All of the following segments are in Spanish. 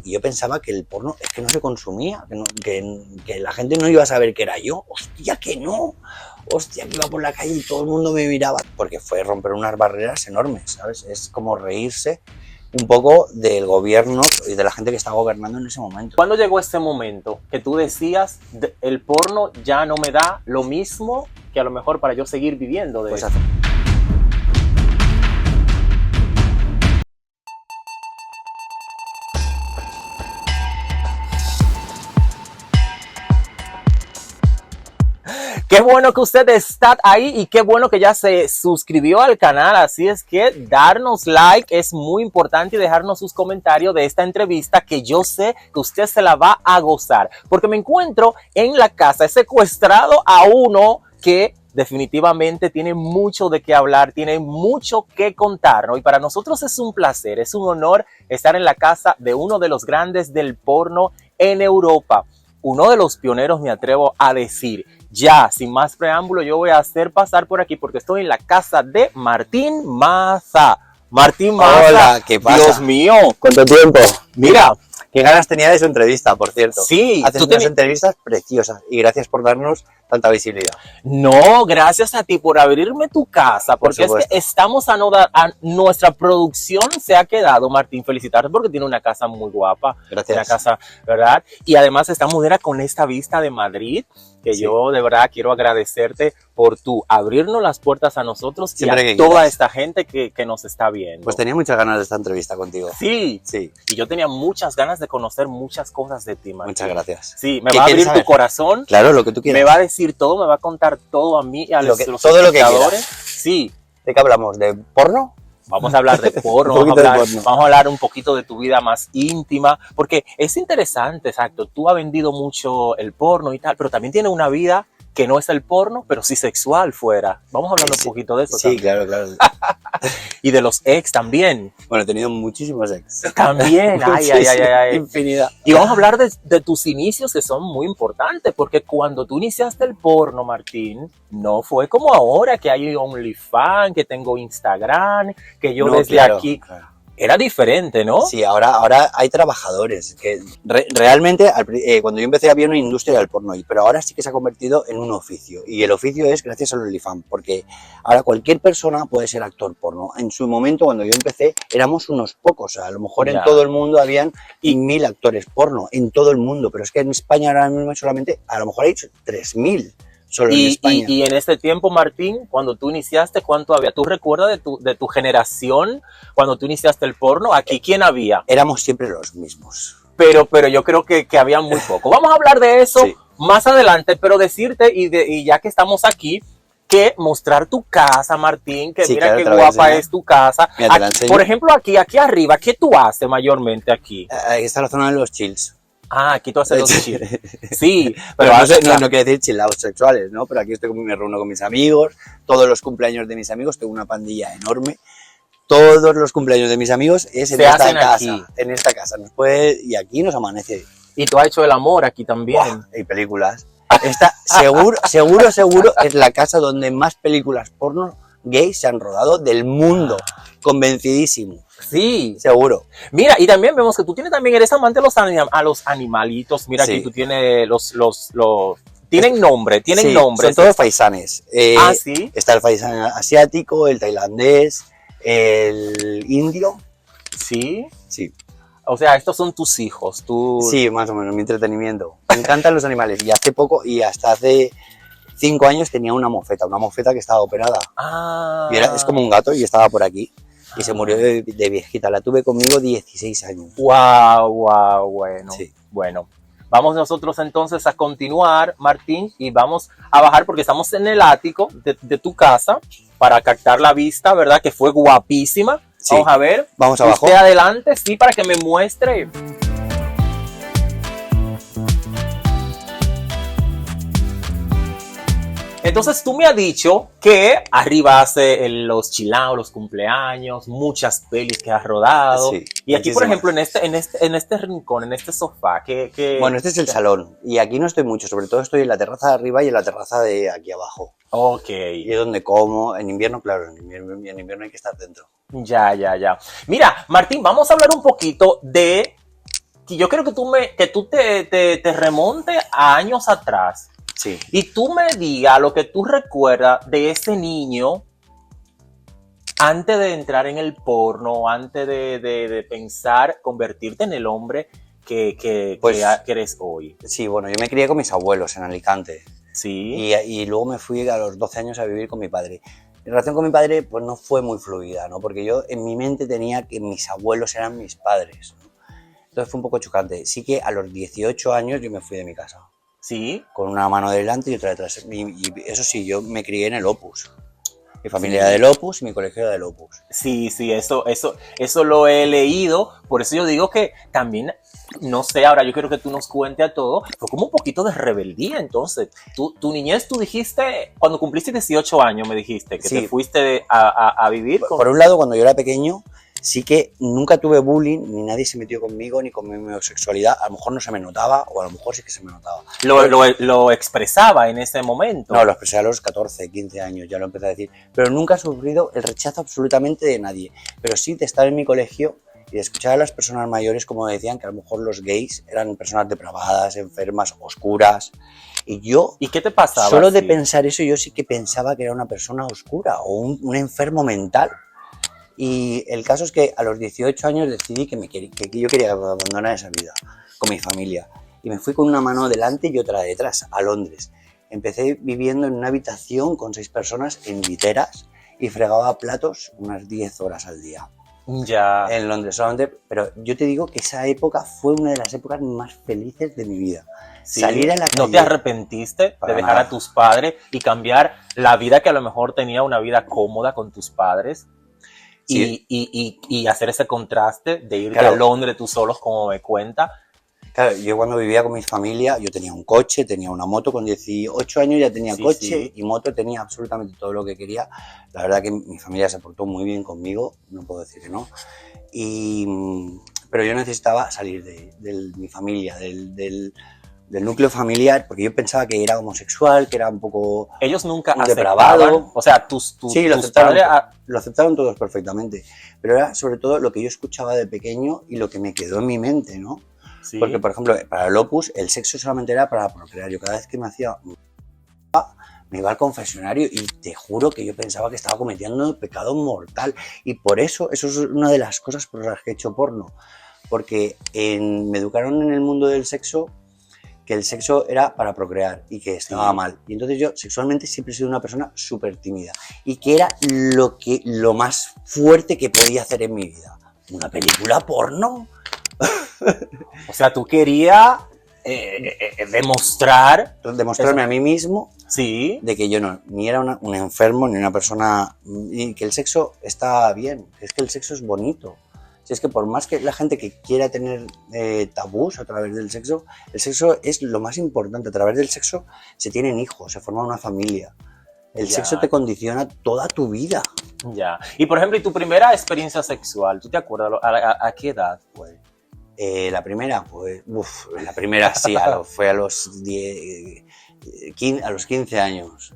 y yo pensaba que el porno es que no se consumía, que la gente no iba a saber que era yo. Hostia, que no. Hostia, que iba por la calle y todo el mundo me miraba, porque fue romper unas barreras enormes, ¿sabes? Es como reírse un poco del gobierno y de la gente que está gobernando en ese momento. ¿Cuándo llegó ese momento que tú decías, el porno ya no me da lo mismo que a lo mejor para yo seguir viviendo de eso? Qué bueno que usted está ahí y qué bueno que ya se suscribió al canal, así es que darnos like es muy importante y dejarnos sus comentarios de esta entrevista que yo sé que usted se la va a gozar, porque me encuentro en la casa, he secuestrado a uno que definitivamente tiene mucho de qué hablar, tiene mucho que contar, ¿no? Y para nosotros es un placer, es un honor estar en la casa de uno de los grandes del porno en Europa, uno de los pioneros, me atrevo a decir. Ya, sin más preámbulo, yo voy a hacer pasar por aquí porque estoy en la casa de Martín Maza. Martín Maza. Hola, ¿qué pasa? Dios mío. ¿Cuánto tiempo? Mira. Qué ganas tenía de su entrevista, por cierto. Sí. Haces unas entrevistas preciosas y gracias por darnos tanta visibilidad. No, gracias a ti por abrirme tu casa, porque es que estamos a nuestra producción se ha quedado, Martín, felicitarte porque tiene una casa muy guapa. Gracias. Una casa, ¿verdad? Y además estamos con esta vista de Madrid, que sí. Yo de verdad quiero agradecerte por tu abrirnos las puertas a nosotros siempre y a toda esta gente que nos está viendo. Pues tenía muchas ganas de esta entrevista contigo. Sí. Sí. Y yo tenía muchas ganas de conocer muchas cosas de ti, Martín. Muchas gracias. Sí, me va a abrir tu corazón. Claro, lo que tú quieras. Me va a decir todo, me va a contar todo a mí y a los todo lo que quieras. Sí. ¿De qué hablamos? ¿De porno? Vamos a hablar de porno, vamos a hablar un poquito de tu vida más íntima, porque es interesante, exacto, tú has vendido mucho el porno y tal, pero también tienes una vida que no es el porno, pero sí sexual fuera. Vamos a hablar un poquito de eso. Sí, también. Claro, claro. Y de los ex también. Bueno, he tenido muchísimos ex. También, ay. Infinidad. Y vamos a hablar de tus inicios que son muy importantes, porque cuando tú iniciaste el porno, Martín, no fue como ahora que hay OnlyFans, que tengo Instagram, que yo desde aquí... Claro. Era diferente, ¿no? Sí, ahora hay trabajadores que realmente cuando yo empecé había una industria del porno, pero ahora sí que se ha convertido en un oficio y el oficio es gracias al OnlyFans, porque ahora cualquier persona puede ser actor porno. En su momento cuando yo empecé éramos unos pocos, a lo mejor en todo el mundo habían 1000 actores porno, en todo el mundo, pero es que en España ahora mismo solamente a lo mejor hay 3000. Solo en España. Y en ese tiempo, Martín, cuando tú iniciaste, ¿cuánto había? ¿Tú recuerdas de tu generación cuando tú iniciaste el porno? ¿Aquí quién había? Éramos siempre los mismos. Pero yo creo que había muy poco. Vamos a hablar de eso más adelante, pero decirte, y ya que estamos aquí, que mostrar tu casa, Martín, que mira qué guapa es tu casa. Mira, aquí, por ejemplo, aquí arriba, ¿qué tú haces mayormente aquí? Ahí está la zona de los chills. Ah, aquí tú haces los chills. Sí, pero no quiere decir chillados sexuales, ¿no? Pero aquí me reúno con mis amigos, todos los cumpleaños de mis amigos, tengo una pandilla enorme. Todos los cumpleaños de mis amigos es en esta casa. Aquí. En esta casa. Y aquí nos amanece. Y tú has hecho el amor aquí también. ¡Buah! Hay películas. Esta, seguro es la casa donde más películas porno gays se han rodado del mundo. Convencidísimo. Sí, seguro. Mira, y también vemos que tú eres amante a los animalitos. Mira, aquí tú tienes tienen nombre, nombres. Son todos faisanes. Sí. Está el faisán asiático, el tailandés, el indio. Sí. Sí. O sea, estos son tus hijos. Sí, más o menos, mi entretenimiento. Me encantan los animales. Y hasta hace 5 años tenía una mofeta que estaba operada. Y es como un gato y estaba por aquí. Y se murió de viejita. La tuve conmigo 16 años. Wow, bueno. Sí. Bueno, vamos nosotros entonces a continuar, Martín, y vamos a bajar porque estamos en el ático de tu casa para captar la vista, ¿verdad? Que fue guapísima. Sí. Vamos a ver. Vamos abajo. Usted adelante, sí, para que me muestre. Entonces tú me has dicho que arriba hace los chilaos, los cumpleaños, muchas pelis que has rodado. Sí, y aquí, por ejemplo, en este rincón, en este sofá, Bueno, este es el salón. Y aquí no estoy mucho, sobre todo estoy en la terraza de arriba y en la terraza de aquí abajo. Ok. Y es donde como. En invierno, claro, en invierno hay que estar dentro. Ya. Mira, Martín, vamos a hablar un poquito de yo creo que tú te remontes a años atrás Sí. y tú me digas lo que tú recuerdas de ese niño antes de entrar en el porno, antes de pensar convertirte en el hombre Pues- que eres hoy. Sí, bueno, yo me crié con mis abuelos en Alicante. Sí. Y luego me fui a los 12 años a vivir con mi padre. Mi relación con mi padre pues no fue muy fluida, ¿no? Porque yo en mi mente tenía que mis abuelos eran mis padres, ¿no? Entonces fue un poco chocante. Sí que a los 18 años yo me fui de mi casa, Sí. con una mano delante y otra detrás. Y eso sí, yo me crié en el Opus. Mi familia era Sí. del Opus y mi colegio era del Opus. Sí, eso lo he leído, por eso yo digo que también, no sé, ahora yo quiero que tú nos cuentes a todo, fue como un poquito de rebeldía entonces. Tu niñez, tú dijiste, cuando cumpliste 18 años me dijiste que Sí. te fuiste a vivir con... Por un lado, cuando yo era pequeño, sí que nunca tuve bullying, ni nadie se metió conmigo, ni con mi homosexualidad. A lo mejor no se me notaba, o a lo mejor sí que se me notaba. Lo expresaba en ese momento. No, lo expresé a los 14, 15 años, ya lo empecé a decir. Pero nunca he sufrido el rechazo absolutamente de nadie. Pero sí de estar en mi colegio y de escuchar a las personas mayores como decían que a lo mejor los gays eran personas depravadas, enfermas, oscuras. Y yo, ¿Y qué te pasaba? solo de así? pensar eso, yo sí que pensaba que era una persona oscura o un enfermo mental. Y el caso es que a los 18 años decidí que yo quería abandonar esa vida con mi familia. Y me fui con una mano delante y otra detrás, a Londres. Empecé viviendo en una habitación con 6 personas en literas y fregaba platos unas 10 horas al día. Ya. En Londres solamente, pero yo te digo que esa época fue una de las épocas más felices de mi vida. Sí. Salir a la ¿No calle. te arrepentiste Para de dejar nada. a tus padres y cambiar la vida que a lo mejor tenía una vida cómoda con tus padres? Sí. Y hacer ese contraste de irte Claro. a Londres tú solos, como me cuenta. Claro, yo cuando vivía con mi familia, yo tenía un coche, tenía una moto, con 18 años ya tenía Sí, coche sí. y moto, tenía absolutamente todo lo que quería. La verdad que mi familia se portó muy bien conmigo, no puedo decir que no. Pero yo necesitaba salir de mi familia, del núcleo familiar, porque yo pensaba que era homosexual, que era un poco Ellos nunca un aceptaban, depravado. o sea, Sí, lo tus aceptaron, padres... lo aceptaron todos perfectamente. Pero era sobre todo lo que yo escuchaba de pequeño y lo que me quedó en mi mente, ¿no? Sí. Porque, por ejemplo, para el Opus, el sexo solamente era para procrear. Yo cada vez que me iba al confesionario y te juro que yo pensaba que estaba cometiendo un pecado mortal. Y por eso es una de las cosas por las que he hecho porno. Porque me educaron en el mundo del sexo que el sexo era para procrear y que estaba Sí. mal. Y entonces yo sexualmente siempre he sido una persona súper tímida. Y que era lo más fuerte que podía hacer en mi vida. ¿Una película porno? O sea, tú querías demostrar... Demostrarme a mí mismo Sí. de que yo no, ni era un enfermo, ni una persona, y que el sexo está bien, es que el sexo es bonito. Si es que por más que la gente que quiera tener tabús a través del sexo, el sexo es lo más importante. A través del sexo se tienen hijos, se forma una familia. El Ya. sexo te condiciona toda tu vida. Ya. Y por ejemplo, ¿y tu primera experiencia sexual? ¿Tú te acuerdas a qué edad fue? La primera, pues, la primera sí, fue a los 10, 15 años,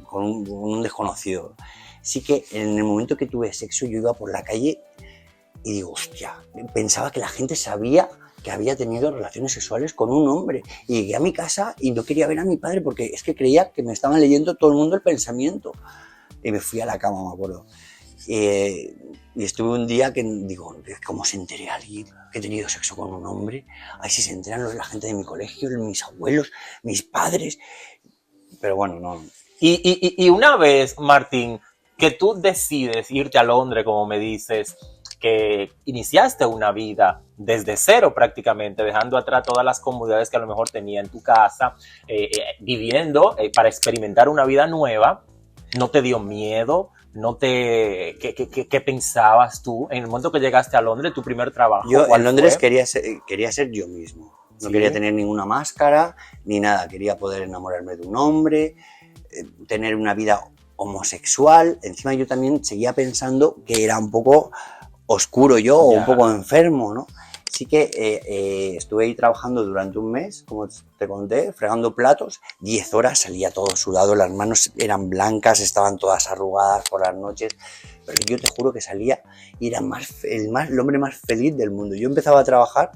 con un desconocido. Sí que en el momento que tuve sexo yo iba por la calle y digo, hostia, pensaba que la gente sabía que había tenido relaciones sexuales con un hombre. Y llegué a mi casa y no quería ver a mi padre porque es que creía que me estaban leyendo todo el mundo el pensamiento. Y me fui a la cama, me acuerdo. Y estuve un día que digo, ¿cómo se enteré alguien que he tenido sexo con un hombre? Ay, si se enteran la gente de mi colegio, mis abuelos, mis padres. Pero bueno, no. Y una vez, Martín, que tú decides irte a Londres, como me dices, que iniciaste una vida desde cero prácticamente, dejando atrás todas las comodidades que a lo mejor tenía en tu casa, viviendo para experimentar una vida nueva, ¿no te dio miedo? ¿Qué pensabas tú en el momento que llegaste a Londres, tu primer trabajo? Yo en Londres fue? quería ser yo mismo. No Sí. quería tener ninguna máscara ni nada. Quería poder enamorarme de un hombre, tener una vida homosexual. Encima yo también seguía pensando que era un poco oscuro yo o Ya. un poco enfermo, ¿no? sí que estuve ahí trabajando durante un mes, como te conté, fregando platos, 10 horas, salía todo sudado, las manos eran blancas, estaban todas arrugadas por las noches, pero yo te juro que salía y era el hombre más feliz del mundo. Yo empezaba a trabajar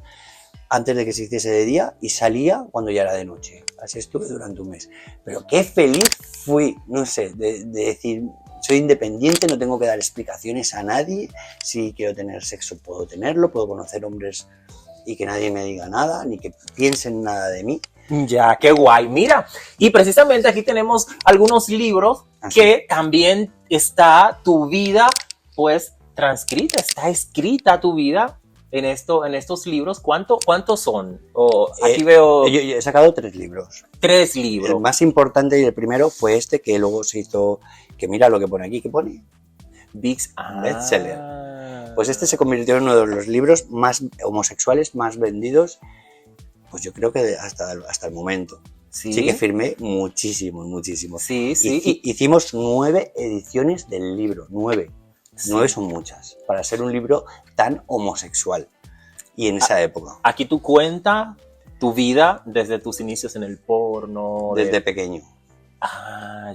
antes de que se hiciese de día y salía cuando ya era de noche. Así estuve durante un mes. Pero qué feliz fui, no sé, de decir, soy independiente, no tengo que dar explicaciones a nadie. Si quiero tener sexo, puedo tenerlo, puedo conocer hombres y que nadie me diga nada, ni que piensen nada de mí. Ya, qué guay. Mira, y precisamente aquí tenemos algunos libros que también está tu vida, pues, transcrita, está escrita tu vida en estos libros. ¿Cuántos son? Aquí veo... Yo he sacado 3 libros. 3 libros. El más importante y el primero fue este, que luego se hizo, que mira lo que pone aquí, ¿qué pone? Bestseller. Pues este se convirtió en uno de los libros más homosexuales más vendidos, pues yo creo que hasta el momento. Sí que firmé muchísimo. Sí, sí. Hicimos 9 ediciones del libro, 9. Sí. 9 son muchas, para ser un libro tan homosexual. Y en esa época. Aquí tú cuentas tu vida desde tus inicios en el porno. Desde pequeño.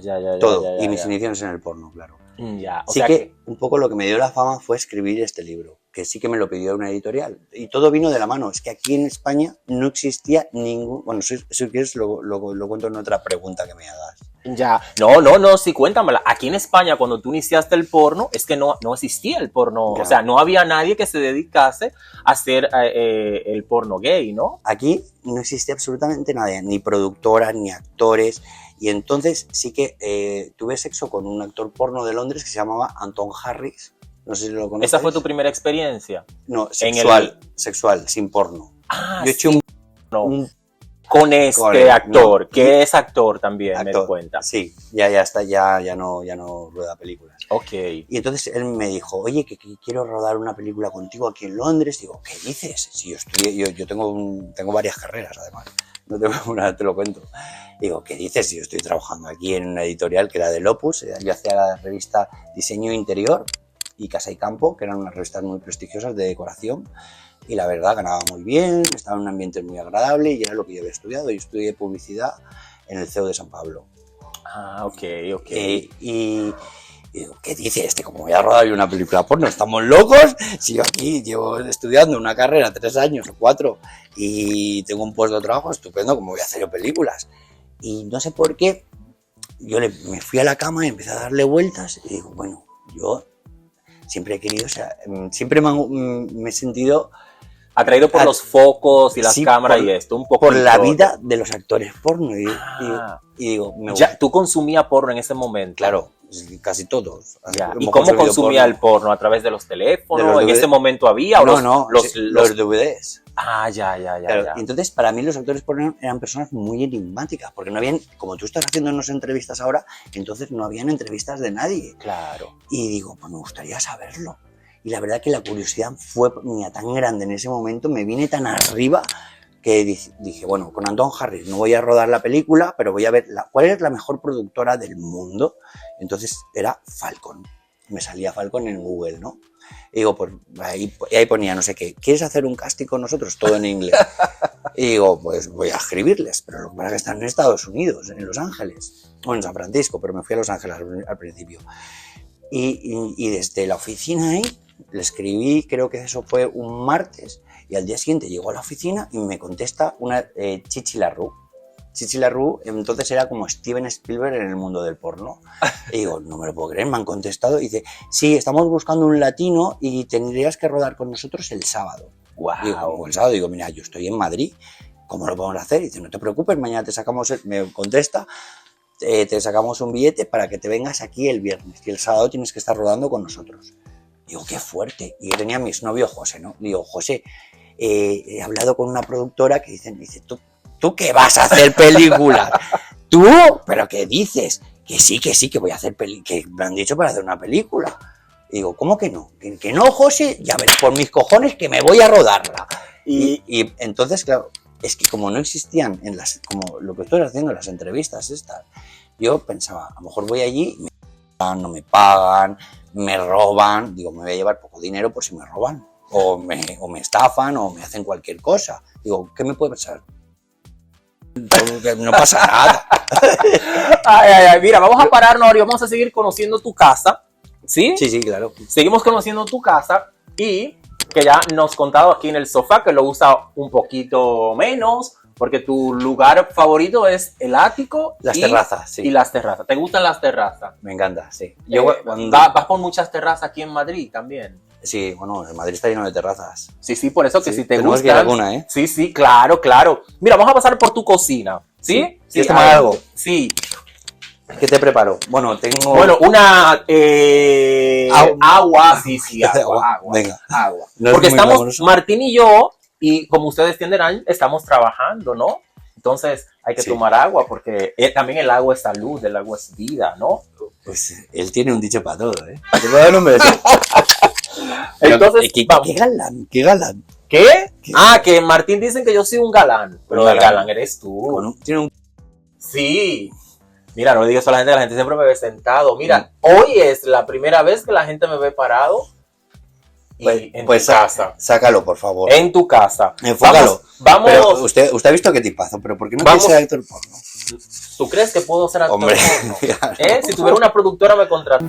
Ya. Todo. Y mis inicios en el porno, claro. Ya. Sí que un poco lo que me dio la fama fue escribir este libro, que sí que me lo pidió una editorial. Y todo vino de la mano. Es que aquí en España no existía ningún... Bueno, si quieres lo cuento en otra pregunta que me hagas. Ya. No, sí, cuéntamela. Aquí en España, cuando tú iniciaste el porno, es que no existía el porno. Claro. O sea, no había nadie que se dedicase a hacer el porno gay, ¿no? Aquí no existía absolutamente nadie, ni productoras, ni actores. Y entonces sí que tuve sexo con un actor porno de Londres que se llamaba Anton Harris. No sé si lo conoces. ¿Esa fue tu primera experiencia? No, sexual, sin porno. Yo he hecho con este actor, que es actor también, me doy cuenta. Sí, ya está, ya no rueda películas. Ok. Y entonces él me dijo, oye, que quiero rodar una película contigo aquí en Londres. Digo, ¿qué dices? Si yo tengo varias carreras, además. No tengo una, te lo cuento. Digo, ¿qué dices? Si yo estoy trabajando aquí en una editorial que era del Opus. Yo hacía la revista Diseño Interior y Casa y Campo, que eran unas revistas muy prestigiosas de decoración. Y la verdad, ganaba muy bien, estaba en un ambiente muy agradable y era lo que yo había estudiado. Yo estudié publicidad en el CEU de San Pablo. Ok. Y digo, ¿qué dices? ¿Cómo voy a rodar yo una película porno? ¿Estamos locos? Si yo aquí llevo estudiando una carrera 3 años o 4 y tengo un puesto de trabajo estupendo, ¿cómo voy a hacer yo películas? Y no sé por qué, me fui a la cama y empecé a darle vueltas y digo, bueno, yo siempre he querido, o sea, siempre me he sentido... Atraído por los focos y las cámaras y esto, un poco. Por la vida de los actores porno. Y digo, ¿Tú consumías porno en ese momento? Claro, casi todos. ¿Y cómo consumía el porno? ¿A través de los teléfonos? ¿En ese momento había? No, los DVDs. Ya. Claro, entonces, para mí los actores porno eran personas muy enigmáticas, porque no habían, como tú estás haciendo unas entrevistas ahora, entonces no habían entrevistas de nadie. Claro. Y digo, pues me gustaría saberlo. Y la verdad que la curiosidad fue tan grande en ese momento, me vine tan arriba que dije, bueno, con Anton Harris no voy a rodar la película, pero voy a ver cuál es la mejor productora del mundo. Entonces era Falcon. Me salía Falcon en Google, ¿no? Y digo, pues ahí ponía no sé qué, ¿quieres hacer un casting con nosotros? Todo en inglés. Y digo, pues voy a escribirles, pero lo que pasa es que están en Estados Unidos, en Los Ángeles, o en San Francisco, pero me fui a Los Ángeles al principio. Y desde la oficina ahí, le escribí, creo que eso fue un martes, y al día siguiente llegó a la oficina y me contesta una Chichi LaRue. Chichi LaRue entonces era como Steven Spielberg en el mundo del porno. Y digo, no me lo puedo creer, me han contestado. Y dice, sí, estamos buscando un latino y tendrías que rodar con nosotros el sábado. Wow. Digo, el sábado, digo, mira, yo estoy en Madrid, ¿cómo lo podemos hacer? Y dice, no te preocupes, mañana te sacamos, me contesta, te sacamos un billete para que te vengas aquí el viernes y el sábado tienes que estar rodando con nosotros. Digo, qué fuerte. Y yo tenía a mi exnovio José, ¿no? Digo, José, he hablado con una productora que dice, ¿tú qué vas a hacer películas? ¿Tú? ¿Pero qué dices? Que sí, que voy a hacer que me han dicho para hacer una película. Y digo, ¿cómo que no? ¿Que no, José? Ya ves, por mis cojones que me voy a rodarla. Y entonces, claro, es que como no existían, como lo que estoy haciendo en las entrevistas estas, yo pensaba, a lo mejor voy allí, no me pagan, me roban, digo, me voy a llevar poco dinero por si me roban. o me estafan o me hacen cualquier cosa. Digo, ¿qué me puede pasar? No pasa nada. Mira, vamos a pararnos ahora y vamos a seguir conociendo tu casa, ¿sí? Sí, sí, claro. Seguimos conociendo tu casa y que ya nos has contado aquí en el sofá que lo usa un poquito menos, porque tu lugar favorito es el ático Terrazas, sí. Y las terrazas. ¿Te gustan las terrazas? Me encanta, sí. ¿Vas por muchas terrazas aquí en Madrid también? Sí, bueno, el Madrid está lleno de terrazas. Sí, por eso que si te tenemos gustan... que ir a alguna, ¿eh? Sí, claro. Mira, vamos a pasar por tu cocina, ¿sí? ¿Quieres tomar algo? Sí. ¿Qué te preparo? Bueno, tengo... Bueno, una... agua, sí, agua. Venga. Agua. No porque estamos, glamoroso. Martín y yo, y como ustedes entenderán, estamos trabajando, ¿no? Entonces hay que tomar agua porque también el agua es salud, el agua es vida, ¿no? Pues él tiene un dicho para todo, ¿eh? Te puedo dar un beso. Entonces, ¿Qué galán? ¿Qué galán? ¿Qué? Que Martín dicen que yo soy un galán, pero el galán eres tú. Tiene un... Sí. Mira, no le digas a la gente siempre me ve sentado. Mira, hoy es la primera vez que la gente me ve parado. En tu casa. Sácalo, por favor. En tu casa. Enfócalo. Vamos. Pero usted ha visto qué tipazo, pero ¿por qué no quiere ser actor porno? ¿Tú crees que puedo ser actor porno? Claro. Si tuviera una productora me contrata.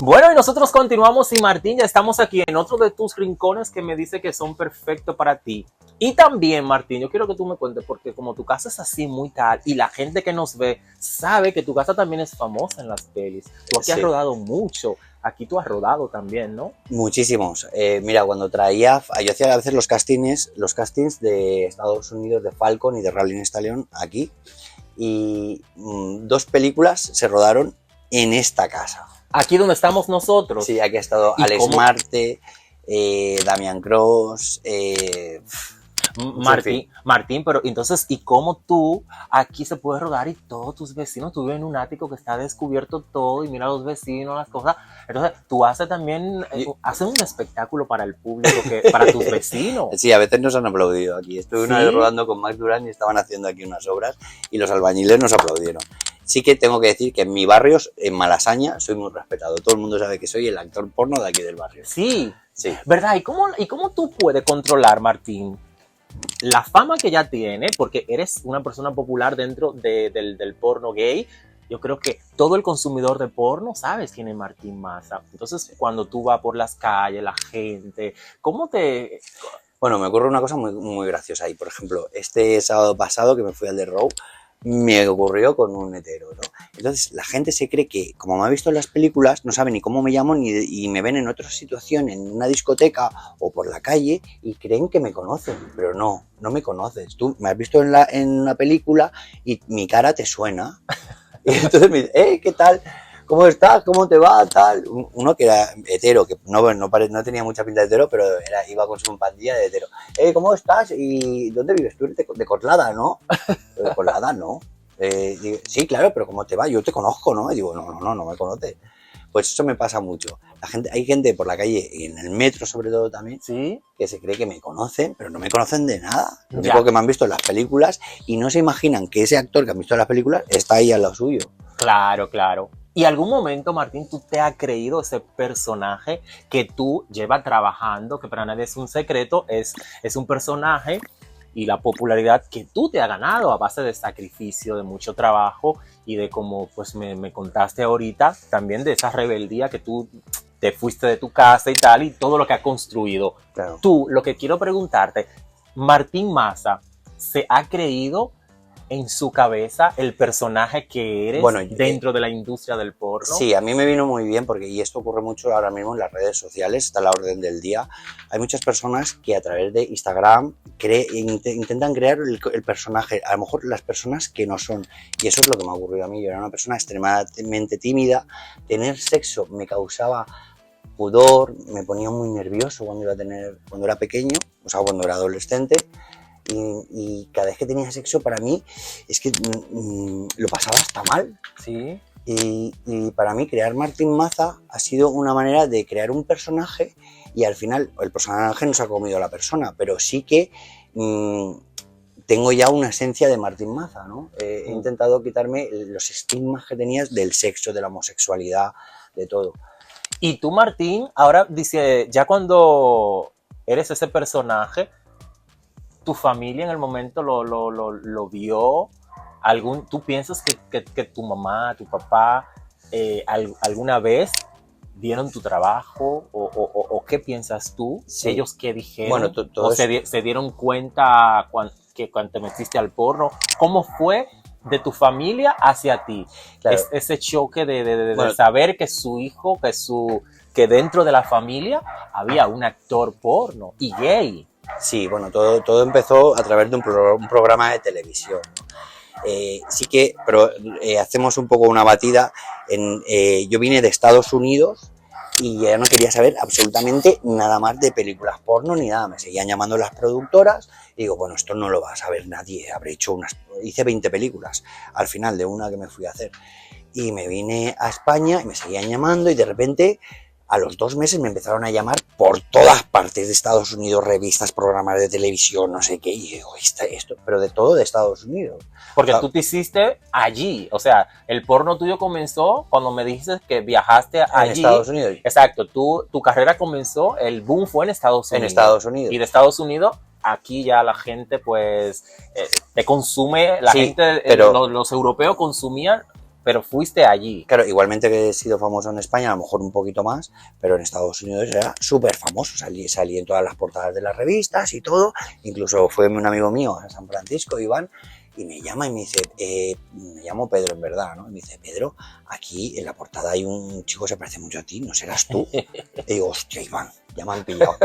Bueno, y nosotros continuamos y Martín, ya estamos aquí en otro de tus rincones que me dice que son perfectos para ti. Y también, Martín, yo quiero que tú me cuentes, porque como tu casa es así muy tal y la gente que nos ve sabe que tu casa también es famosa en las pelis. Tú aquí has rodado mucho, aquí tú has rodado también, ¿no? Muchísimos. Mira, cuando yo hacía a veces los castings de Estados Unidos, de Falcon y de Rally Stallion aquí, y 2 películas se rodaron en esta casa. Aquí donde estamos nosotros. Sí, aquí ha estado Alex Marte, Damián Cross, Martín, pero entonces, ¿y cómo tú aquí se puede rodar y todos tus vecinos, tú vives en un ático que está descubierto todo y mira a los vecinos, las cosas? Entonces, tú haces también, haces un espectáculo para el público, para tus vecinos. Sí, a veces nos han aplaudido aquí. Estuve una vez rodando con Max Durán y estaban haciendo aquí unas obras y los albañiles nos aplaudieron. Sí que tengo que decir que en mi barrio, en Malasaña, soy muy respetado. Todo el mundo sabe que soy el actor porno de aquí del barrio. Sí. ¿Verdad? ¿Y cómo tú puedes controlar, Martín, la fama que ya tiene? Porque eres una persona popular dentro del porno gay. Yo creo que todo el consumidor de porno sabe quién es Martín Maza. Entonces, cuando tú vas por las calles, la gente, ¿cómo te...? Bueno, me ocurre una cosa muy, muy graciosa ahí. Por ejemplo, este sábado pasado que me fui al The Row, me ocurrió con un hetero, ¿no? Entonces la gente se cree que, como me ha visto en las películas, no sabe ni cómo me llamo y me ven en otra situación, en una discoteca o por la calle y creen que me conocen, pero no me conoces. Tú me has visto en una película y mi cara te suena. Y entonces me dice, ¿qué tal? ¿Cómo estás? ¿Cómo te va? Tal. Uno que era hetero, que no tenía mucha pinta de hetero, pero iba con su pandilla de hetero. ¿Cómo estás? ¿Y dónde vives? Tú eres de Coslada, ¿no? De Coslada, ¿no? Digo, sí, claro, pero ¿cómo te va? Yo te conozco, ¿no? Y digo, no me conoces. Pues eso me pasa mucho. Hay gente por la calle, y en el metro sobre todo también, ¿sí?, que se cree que me conocen, pero no me conocen de nada. Lo único que me han visto en las películas y no se imaginan que ese actor que han visto en las películas está ahí al lado suyo. Claro. ¿Y algún momento, Martín, tú te has creído ese personaje que tú llevas trabajando, que para nadie es un secreto, es un personaje y la popularidad que tú te has ganado a base de sacrificio, de mucho trabajo y de como pues me contaste ahorita, también de esa rebeldía que tú te fuiste de tu casa y tal, y todo lo que has construido? Claro. Tú, lo que quiero preguntarte, Martín Maza, ¿se ha creído en su cabeza el personaje que eres dentro de la industria del porno? Sí, a mí me vino muy bien porque, y esto ocurre mucho ahora mismo en las redes sociales, está a la orden del día. Hay muchas personas que a través de Instagram intentan crear el personaje, a lo mejor las personas que no son. Y eso es lo que me ha ocurrido a mí. Yo era una persona extremadamente tímida. Tener sexo me causaba pudor, me ponía muy nervioso cuando era pequeño, o sea, cuando era adolescente. Y cada vez que tenía sexo, para mí es que lo pasaba hasta mal. Sí. Y para mí crear Martín Maza ha sido una manera de crear un personaje, y al final el personaje no se ha comido a la persona, pero sí que tengo ya una esencia de Martín Maza, ¿no? He intentado quitarme los estigmas que tenías del sexo, de la homosexualidad, de todo. Y tú, Martín, ahora dice, ya cuando eres ese personaje, tu familia en el momento lo vio. ¿Tú piensas que tu mamá, tu papá, alguna vez vieron tu trabajo? ¿O qué piensas tú? Sí. ¿Ellos qué dijeron? Bueno, ¿O se dieron cuenta cuando te metiste al porno? ¿Cómo fue de tu familia hacia ti? Claro. Ese choque de saber que su hijo, que dentro de la familia había un actor porno y gay. Sí, bueno, todo empezó a través de un programa de televisión, ¿no? Sí que, pero hacemos un poco una batida. Yo vine de Estados Unidos y ya no quería saber absolutamente nada más de películas porno ni nada. Me seguían llamando las productoras y digo, bueno, esto no lo va a saber nadie. Hice 20 películas al final de una que me fui a hacer. Y me vine a España y me seguían llamando y de repente, a los 2 meses me empezaron a llamar por todas partes de Estados Unidos, revistas, programas de televisión, no sé qué, y digo, esto, pero de todo de Estados Unidos. Porque tú te hiciste allí, o sea, el porno tuyo comenzó cuando me dijiste que viajaste allí. En Estados Unidos. Exacto, tu carrera comenzó, el boom fue en Estados Unidos. En Estados Unidos. Y de Estados Unidos, aquí ya la gente pues te consume, los europeos consumían, pero fuiste allí. Claro, igualmente que he sido famoso en España, a lo mejor un poquito más, pero en Estados Unidos era súper famoso. Salí en todas las portadas de las revistas y todo. Incluso fue un amigo mío en San Francisco, Iván, y me llama y me dice, me llamo Pedro en verdad, ¿no? Y me dice, Pedro, aquí en la portada hay un chico que se parece mucho a ti, ¿no serás tú? Y digo, hostia, Iván, ya me han pillado.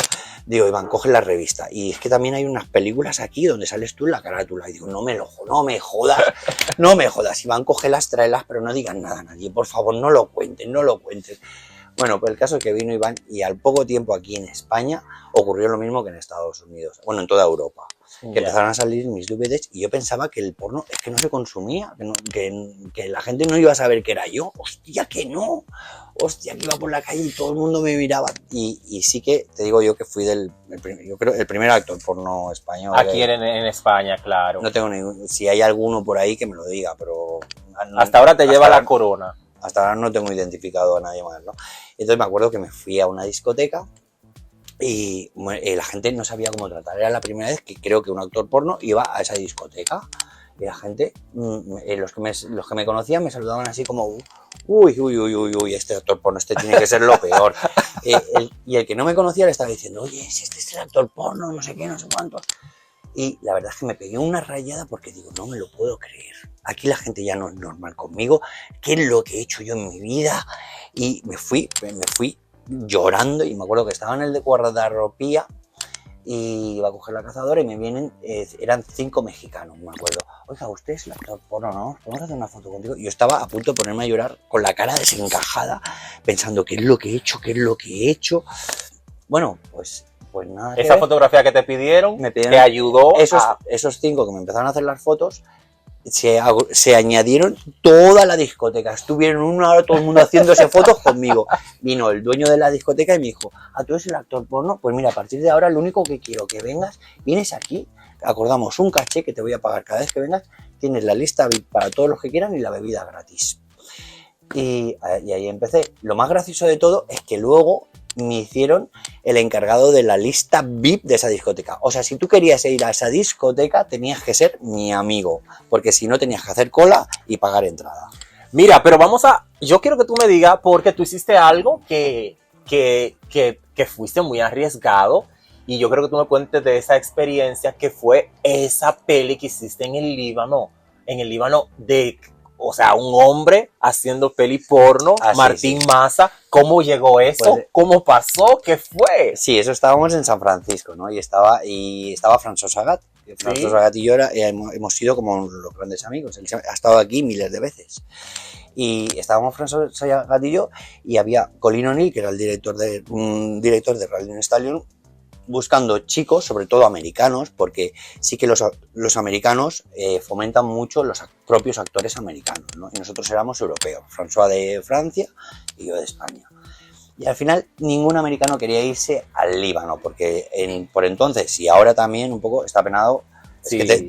Digo, Iván, coge la revista. Y es que también hay unas películas aquí donde sales tú en la carátula. Y digo, no me jodas, Iván, cógelas, tráelas, pero no digan nada a nadie, por favor, no lo cuentes. Bueno, pues el caso es que vino Iván y al poco tiempo aquí en España ocurrió lo mismo que en Estados Unidos, bueno, en toda Europa. Que empezaron a salir mis DVDs y yo pensaba que el porno es que no se consumía, que la gente no iba a saber que era yo. Hostia, que no. Hostia, que iba por la calle y todo el mundo me miraba. Y sí que te digo yo que fui el primer actor porno español. Aquí en España, claro. No tengo ningún, si hay alguno por ahí que me lo diga, pero... Hasta ahora te lleva la corona. Hasta ahora no tengo identificado a nadie más, ¿no? Entonces me acuerdo que me fui a una discoteca y la gente no sabía cómo tratar. Era la primera vez que creo que un actor porno iba a esa discoteca y la gente, los que me conocían me saludaban así como uy, este actor porno, este tiene que ser lo peor. Y el que no me conocía le estaba diciendo, oye, si este es el actor porno, no sé qué, no sé cuántos. Y la verdad es que me pegué una rayada porque digo, no me lo puedo creer. Aquí la gente ya no es normal conmigo. ¿Qué es lo que he hecho yo en mi vida? Y me fui llorando y me acuerdo que estaba en el de guardarropía y iba a coger la cazadora y me vienen, eran 5 mexicanos, me acuerdo. Oiga, usted es el actor porno, ¿no? ¿Podemos hacer una foto contigo? Y yo estaba a punto de ponerme a llorar con la cara desencajada, pensando, ¿qué es lo que he hecho? Bueno, pues nada. Esa fotografía que te pidieron te ayudó. Esos 5 que me empezaron a hacer las fotos, se añadieron toda la discoteca. Estuvieron 1 hora todo el mundo haciéndose fotos conmigo. Vino el dueño de la discoteca y me dijo, ¿tú eres el actor porno? Pues mira, a partir de ahora lo único que quiero que vengas, vienes aquí, acordamos un caché que te voy a pagar cada vez que vengas, tienes la lista VIP para todos los que quieran y la bebida gratis. Y ahí empecé. Lo más gracioso de todo es que luego me hicieron el encargado de la lista VIP de esa discoteca. O sea, si tú querías ir a esa discoteca, tenías que ser mi amigo, porque si no tenías que hacer cola y pagar entrada. Mira, pero yo quiero que tú me digas, porque tú hiciste algo que fuiste muy arriesgado, y yo creo que tú me cuentes de esa experiencia que fue esa peli que hiciste en el Líbano o sea, un hombre haciendo peli porno, Martín Maza. ¿Cómo llegó eso? Pues, ¿cómo pasó? ¿Qué fue? Sí, eso estábamos en San Francisco, ¿no? Y estaba François Sagat. François Sagat y yo hemos sido como los grandes amigos. Él ha estado aquí miles de veces. Y estábamos François Sagat y yo, y había Colin O'Neill, que era un director de Rolling Stone, buscando chicos, sobre todo americanos, porque sí que los americanos fomentan mucho los propios actores americanos, ¿no? Y nosotros éramos europeos, François de Francia y yo de España. Y al final ningún americano quería irse al Líbano, porque por entonces, y ahora también un poco, está penado Sí. Es que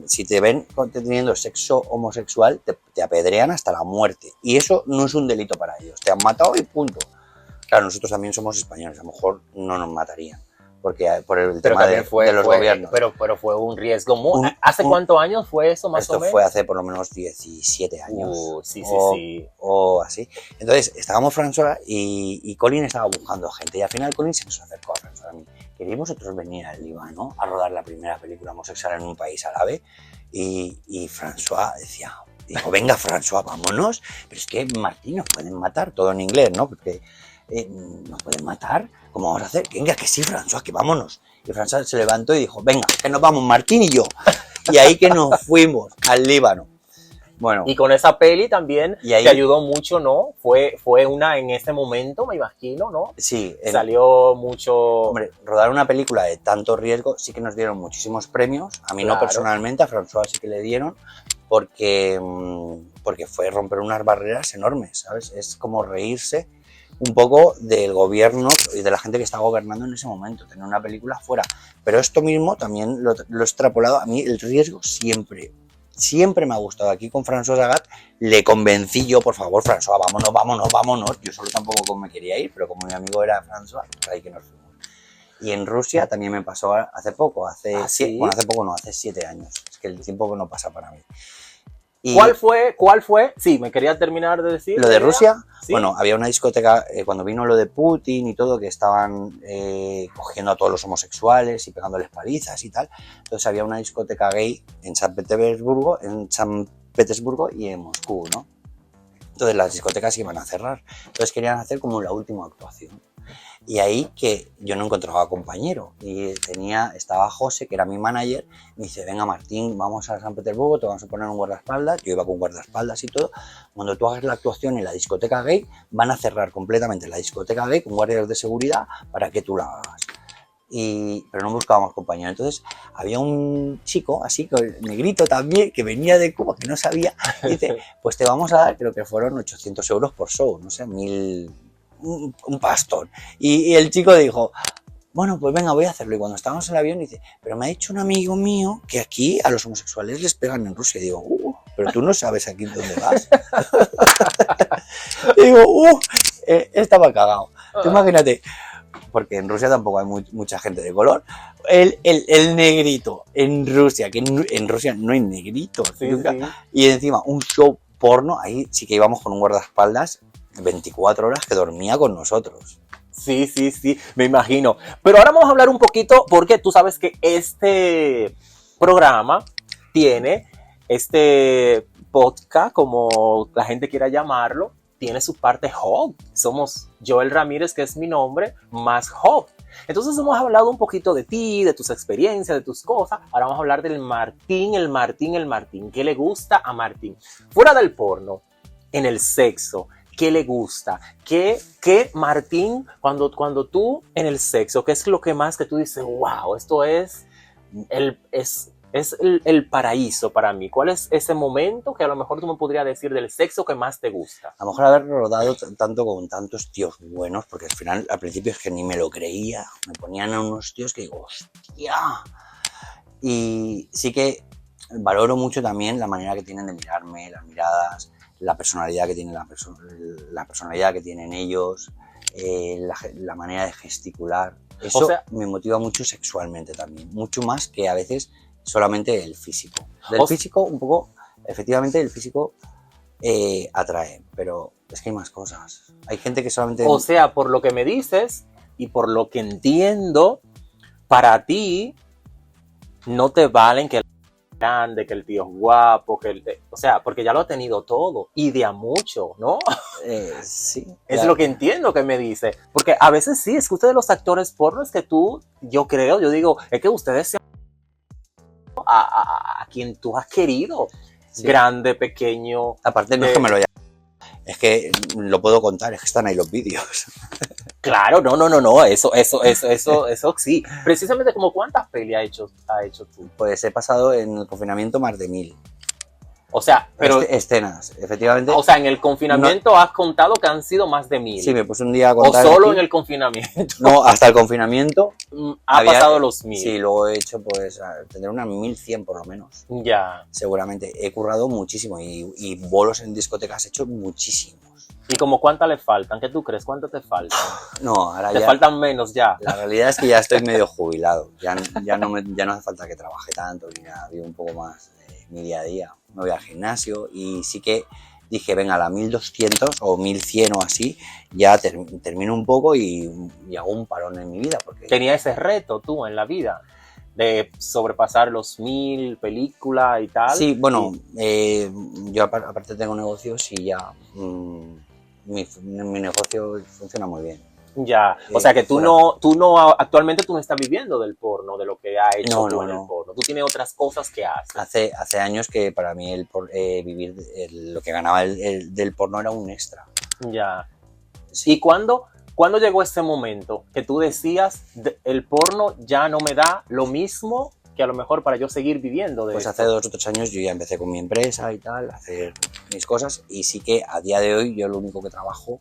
si te ven teniendo sexo homosexual, te apedrean hasta la muerte. Y eso no es un delito para ellos. Te han matado y punto. Claro, nosotros también somos españoles, a lo mejor no nos matarían. Porque por el tema de los gobiernos. Pero fue un riesgo muy... ¿Hace cuántos años fue eso, más o menos? Esto fue hace por lo menos 17 años. Sí. O así. Entonces, estábamos François y Colin estaba buscando gente. Y al final Colin se nos acercó a François a mí. ¿Queréis vosotros venir al Líbano a rodar la primera película homosexual en un país árabe? Y François dijo, venga François, vámonos. Pero es que Martín nos pueden matar, todo en inglés, ¿no? Porque nos pueden matar. ¿Cómo vamos a hacer? Venga, que sí, François, que vámonos. Y François se levantó y dijo, venga, que nos vamos, Martín y yo. Y ahí que nos fuimos al Líbano. Bueno. Y con esa peli también te ayudó mucho, ¿no? Fue una en ese momento, me imagino, ¿no? Sí. Salió mucho... Hombre, rodar una película de tanto riesgo sí que nos dieron muchísimos premios. A mí no personalmente, a François sí que le dieron, porque fue romper unas barreras enormes, ¿sabes? Es como reírse un poco del gobierno y de la gente que está gobernando en ese momento, tener una película fuera. Pero esto mismo también lo he extrapolado. A mí el riesgo siempre me ha gustado. Aquí con François Zagat le convencí yo, por favor, François, vámonos. Yo solo tampoco me quería ir, pero como mi amigo era François, pues ahí que nos fuimos. Y en Rusia también me pasó hace poco, hace 7 años. Es que el tiempo que no pasa para mí. Y ¿Cuál fue? Sí, me quería terminar de decir. ¿Lo de Rusia? ¿Sí? Bueno, había una discoteca, cuando vino lo de Putin y todo, que estaban cogiendo a todos los homosexuales y pegándoles palizas y tal. Entonces había una discoteca gay en San Petersburgo y en Moscú, ¿no? Entonces las discotecas iban a cerrar. Entonces querían hacer como la última actuación. Y ahí que yo no encontraba compañero. Y estaba José, que era mi manager, me dice, venga Martín, vamos a San Petersburgo, te vamos a poner un guardaespaldas. Yo iba con guardaespaldas y todo. Cuando tú hagas la actuación en la discoteca gay, van a cerrar completamente la discoteca gay con guardias de seguridad para que tú la hagas. Pero no buscábamos compañero. Entonces había un chico, así, negrito también, que venía de Cuba, que no sabía, y dice, pues te vamos a dar, creo que fueron 800 euros por show, no sé, 1000... un pastón. Y el chico dijo, bueno, pues venga, voy a hacerlo. Y cuando estábamos en el avión dice, pero me ha dicho un amigo mío que aquí a los homosexuales les pegan en Rusia. Y digo, pero tú no sabes aquí dónde vas. Y digo, estaba cagado. Tú imagínate, porque en Rusia tampoco hay mucha gente de color. El negrito en Rusia, que en Rusia no hay negritos. Sí. Y encima un show porno, ahí sí que íbamos con un guardaespaldas 24 horas que dormía con nosotros. Sí, me imagino. Pero ahora vamos a hablar un poquito, porque tú sabes que este programa tiene, este podcast, como la gente quiera llamarlo, tiene su parte hot. Somos Joel Ramírez, que es mi nombre, más hot. Entonces hemos hablado un poquito de ti, de tus experiencias, de tus cosas. Ahora vamos a hablar del Martín. ¿Qué le gusta a Martín? Fuera del porno, en el sexo. ¿Qué le gusta? ¿Qué Martín, cuando tú en el sexo, qué es lo que más que tú dices, wow, esto es el paraíso para mí? ¿Cuál es ese momento que a lo mejor tú me podrías decir del sexo que más te gusta? A lo mejor haber rodado tanto con tantos tíos buenos, porque al final, al principio es que ni me lo creía. Me ponían a unos tíos que digo, hostia. Y sí que valoro mucho también la manera que tienen de mirarme, las miradas, la personalidad que tienen la personalidad que tienen ellos, la manera de gesticular. Eso me motiva mucho sexualmente también, mucho más que a veces solamente el físico. Del físico un poco, efectivamente el físico atrae, pero es que hay más cosas. Hay gente que solamente... O sea, por lo que me dices y por lo que entiendo, para ti no te valen que grande, que el tío es guapo, o sea, porque ya lo ha tenido todo y de a mucho, ¿no? Sí. Es lo que entiendo que me dice, porque a veces sí, es que ustedes los actores porno, es que yo digo, es que ustedes se a quien tú has querido, sí. Grande, pequeño. Aparte no es que me lo haya... Es que lo puedo contar, es que están ahí los vídeos. Claro, no, eso sí. Precisamente, como ¿cuántas pelis ha hecho tú? Pues he pasado en el confinamiento más de 1000. O sea, pero, escenas, efectivamente. o sea, en el confinamiento has contado que han sido más de 1000. Sí, me puse un día a O contar. solo aquí. en el confinamiento. No, hasta el confinamiento. Ha pasado los 1000. Sí, luego he hecho, pues, tendré unas 1100 por lo menos. Ya. Seguramente. He currado muchísimo y bolos en discotecas he hecho muchísimos. ¿Y como cuántas le faltan? ¿Qué tú crees? ¿Cuántas te faltan? No, ahora Te ya. faltan menos ya. La realidad es que ya estoy medio jubilado. Ya no hace falta que trabaje tanto ni nada. Vivo un poco más mi día a día. Me voy al gimnasio y sí que dije, venga, a la 1200 o 1100 o así, ya termino un poco y hago un parón en mi vida. Porque Tenía ese reto tú en la vida de sobrepasar los 1000 películas y tal. Sí, bueno, yo aparte tengo negocios y ya mi negocio funciona muy bien. Ya, o sea que tú no, actualmente tú no estás viviendo del porno, de lo que ha hecho tú en el porno. Tú tienes otras cosas que haces. Hace años que para mí vivir lo que ganaba del porno era un extra. Ya. Sí. ¿Y cuándo llegó ese momento que tú decías, el porno ya no me da lo mismo que a lo mejor para yo seguir viviendo de Pues esto? hace 2 o 3 años yo ya empecé con mi empresa y tal, a hacer mis cosas y sí que a día de hoy yo lo único que trabajo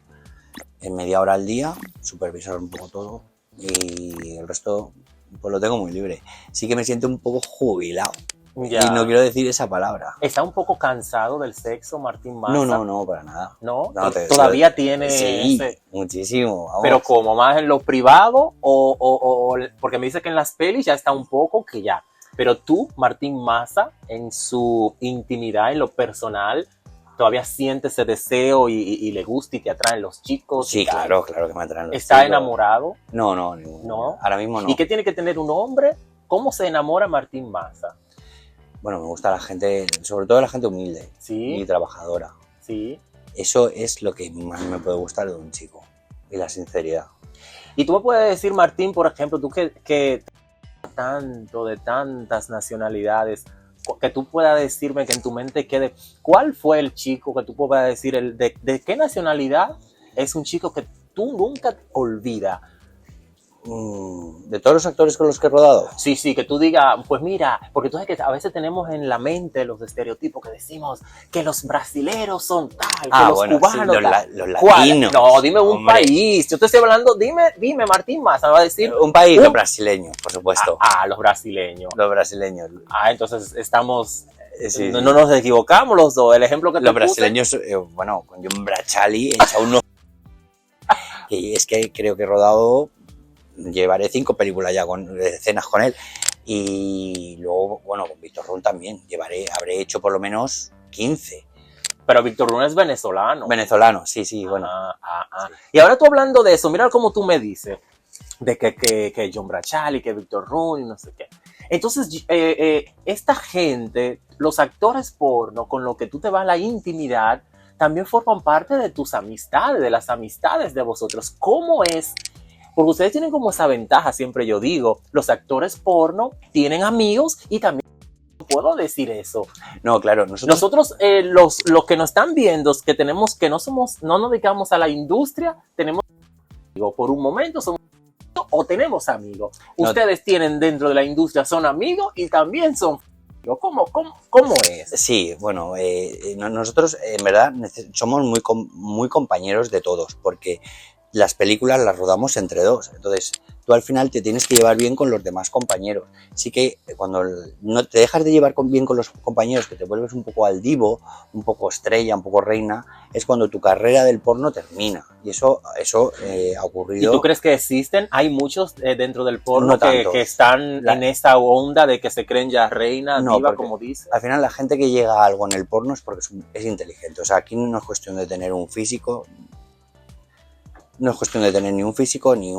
en media hora al día, supervisar un poco todo y el resto pues lo tengo muy libre. Sí que me siento un poco jubilado Ya. y no quiero decir esa palabra. ¿Está un poco cansado del sexo, Martín Maza? No, para nada. ¿No? No, ¿Todavía tiene sí, ese... muchísimo. Vamos. Pero como más en lo privado o porque me dice que en las pelis ya está un poco que ya. Pero tú, Martín Maza, en su intimidad, en lo personal, todavía siente ese deseo y le gusta y te atraen los chicos. Sí, claro que me atraen los ¿Está chicos. enamorado? No, No. Ahora mismo no. ¿Y qué tiene que tener un hombre? ¿Cómo se enamora Martín Maza? Bueno, me gusta la gente, sobre todo la gente humilde Sí, y trabajadora. sí. Eso es lo que más me puede gustar de un chico. Y la sinceridad. Y tú me puedes decir, Martín, por ejemplo, tú que tanto de tantas nacionalidades, que tú puedas decirme que en tu mente quede, ¿cuál fue el chico que tú puedas decir, de qué nacionalidad es un chico que tú nunca olvidas? De todos los actores con los que he rodado. Sí, que tú digas, pues mira, porque tú sabes que a veces tenemos en la mente los estereotipos que decimos que los brasileros son tal, que los cubanos sí, tal. los ¿Cuál? latinos. No, dime un Hombre. país. Yo te estoy hablando, dime Martín Maza, me va a decir. Un país, los brasileños, por supuesto. Los brasileños. Los brasileños. Entonces estamos... Sí, no nos equivocamos los dos. El ejemplo que te los puse, brasileños, bueno, con John Brachali, he echado unos... Y es que creo que he rodado, llevaré 5 películas ya con escenas con él. Y luego, bueno, con Víctor Run también, habré hecho por lo menos 15. Pero Víctor Run es venezolano. Venezolano, sí, bueno. Sí. Y ahora tú hablando de eso, mira cómo tú me dices, de que John Brachali, que Víctor Run y no sé qué. Entonces, esta gente, los actores porno, con lo que tú te vas a la intimidad, también forman parte de tus amistades, de las amistades de vosotros. ¿Cómo es? Porque ustedes tienen como esa ventaja, siempre yo digo, los actores porno tienen amigos y también puedo decir eso. No, claro, nosotros los que nos están viendo, que tenemos, que no nos dedicamos a la industria, tenemos amigos. Por un momento somos o tenemos amigos. Ustedes tienen dentro de la industria, son amigos y también son amigos. ¿Cómo es? Sí, bueno, nosotros en verdad somos muy compañeros de todos, porque las películas las rodamos entre dos. Entonces, tú al final te tienes que llevar bien con los demás compañeros. Sí que cuando no te dejas de llevar bien con los compañeros, que te vuelves un poco aldivo, un poco estrella, un poco reina, es cuando tu carrera del porno termina. Y eso ha ocurrido. ¿Y tú crees que existen? Hay muchos dentro del porno No que están en esta onda de que se creen ya reina, diva, como dice. Al final la gente que llega a algo en el porno es porque es inteligente. O sea, aquí no es cuestión de tener un físico. No es cuestión de tener ni un físico ni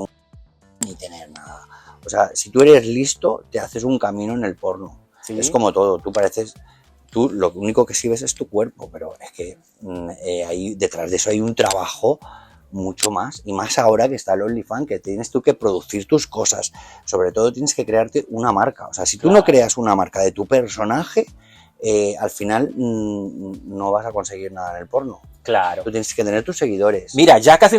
tener nada. O sea, si tú eres listo, te haces un camino en el porno. ¿Sí? Es como todo, tú lo único que sirves es tu cuerpo, pero es que ahí detrás de eso hay un trabajo mucho más, y más ahora que está el OnlyFans, que tienes tú que producir tus cosas. Sobre todo tienes que crearte una marca. O sea, si tú no creas una marca de tu personaje, al final no vas a conseguir nada en el porno. Claro. Tú tienes que tener tus seguidores. Mira, ya casi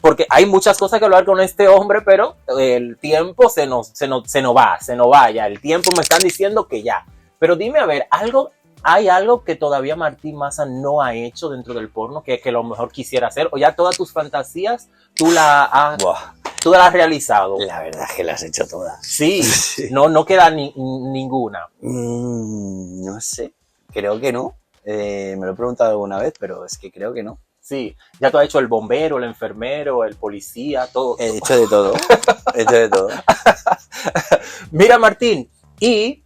porque hay muchas cosas que hablar con este hombre, pero el tiempo se nos va ya. El tiempo me están diciendo que ya. Pero dime, a ver, algo ¿hay algo que todavía Martín Maza no ha hecho dentro del porno que a lo mejor quisiera hacer? ¿O ya todas tus fantasías tú las has realizado? La verdad es que las he hecho todas. Sí, no queda ninguna. No sé, creo que no. Me lo he preguntado alguna vez, pero es que creo que no. Sí, ya tú has hecho el bombero, el enfermero, el policía, todo. He hecho de todo, he hecho de todo. Mira, Martín, y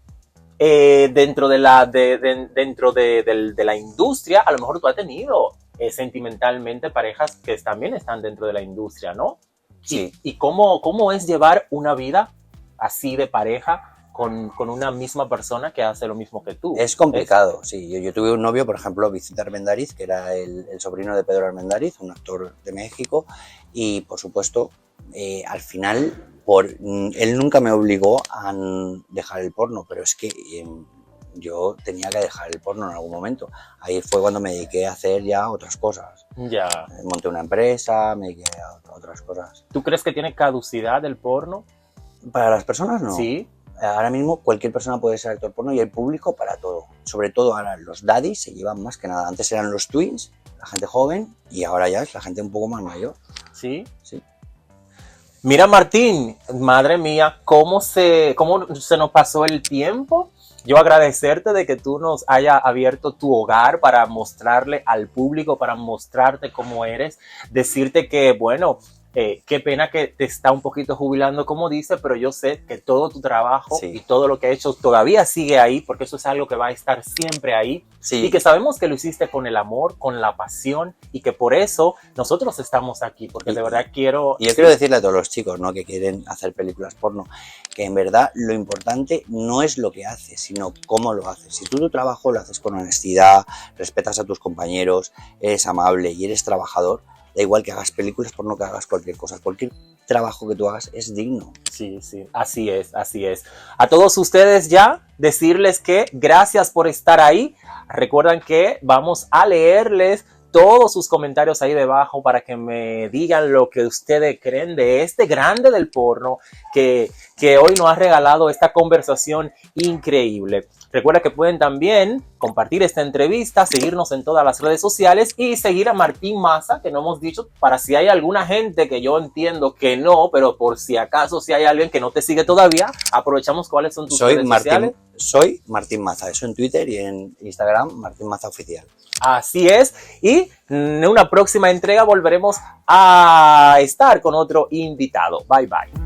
dentro de la industria, a lo mejor tú has tenido sentimentalmente parejas que también están dentro de la industria, ¿no? Sí. ¿Y cómo es llevar una vida así de pareja con una misma persona que hace lo mismo que tú? Es complicado, sí. Yo tuve un novio, por ejemplo, Vicente Armendáriz, que era el sobrino de Pedro Armendáriz, un actor de México, y por supuesto, al final, él nunca me obligó a dejar el porno, pero es que yo tenía que dejar el porno en algún momento. Ahí fue cuando me dediqué a hacer ya otras cosas. Ya. Monté una empresa, me dediqué a otras cosas. ¿Tú crees que tiene caducidad el porno? Para las personas, no. Sí. Ahora mismo cualquier persona puede ser actor porno y hay público para todo. Sobre todo ahora los daddies se llevan más que nada. Antes eran los twins, la gente joven, y ahora ya es la gente un poco más mayor. Sí. Sí. Mira, Martín, madre mía, cómo se nos pasó el tiempo. Yo agradecerte de que tú nos hayas abierto tu hogar para mostrarle al público, para mostrarte cómo eres, decirte que, bueno, qué pena que te está un poquito jubilando, como dice, pero yo sé que todo tu trabajo y todo lo que has hecho todavía sigue ahí, porque eso es algo que va a estar siempre ahí. Sí. Y que sabemos que lo hiciste con el amor, con la pasión, y que por eso nosotros estamos aquí, porque de verdad quiero... Y yo quiero decirle a todos los chicos, ¿no?, que quieren hacer películas porno, que en verdad lo importante no es lo que haces, sino cómo lo haces. Si tú tu trabajo lo haces con honestidad, respetas a tus compañeros, eres amable y eres trabajador, da igual que hagas películas porno, que hagas cualquier cosa, cualquier trabajo que tú hagas es digno. Sí, sí, así es, así es. A todos ustedes ya decirles que gracias por estar ahí. Recuerden que vamos a leerles todos sus comentarios ahí debajo para que me digan lo que ustedes creen de este grande del porno que hoy nos ha regalado esta conversación increíble. Recuerda que pueden también compartir esta entrevista, seguirnos en todas las redes sociales y seguir a Martín Maza, que no hemos dicho, para si hay alguna gente que yo entiendo que no, pero por si acaso si hay alguien que no te sigue todavía, aprovechamos cuáles son tus redes sociales. Soy Martín Maza, eso en Twitter y en Instagram, Martín Maza Oficial. Así es, y en una próxima entrega volveremos a estar con otro invitado. Bye, bye.